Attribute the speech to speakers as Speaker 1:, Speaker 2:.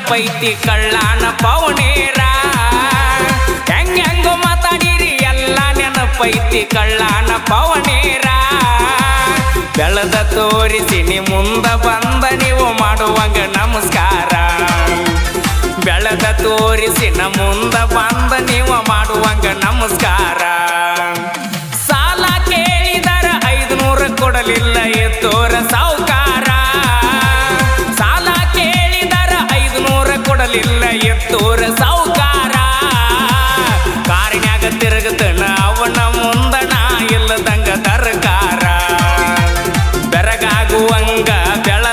Speaker 1: ನೆನಪೈತಿ ಕಳ್ಳಾನ ಪವನೇರ ಹೆಂಗೋ ಮಾತಾಡಿರಿ ಎಲ್ಲ ನೆನಪೈತಿ ಕಳ್ಳಾನ ಪವನೇರ ಬೆಳೆದ ತೋರಿಸಿ ನೀ ಮುಂದ ಬಂದ ನೀವು ಮಾಡುವಂಗ ನಮಸ್ಕಾರ ಬೆಳೆದ ತೋರಿಸಿ ನ ಮುಂದ ಬಂದ ನೀವು ಮಾಡುವಂಗ ನಮಸ್ಕಾರ ಸಾಲ ಕೇಳಿದರ 500 ಕೊಡಲಿಲ್ಲ ಎತ್ತೋರ ಸಾವುಕಾರ ಸಾಲ ಕೇಳಿದರ 500 ಕೊಡಲಿಲ್ಲ ಎತ್ತೋರ ಸಾವುಕಾರ ಕಾರಿನ್ಯಾಗ ತಿರುಗತನ ಅವನ ಮುಂದಣ ಇಲ್ಲದಂಗ ತರಕಾರ ಬೆರಗಾಗುವಂಗ ಬೆಳ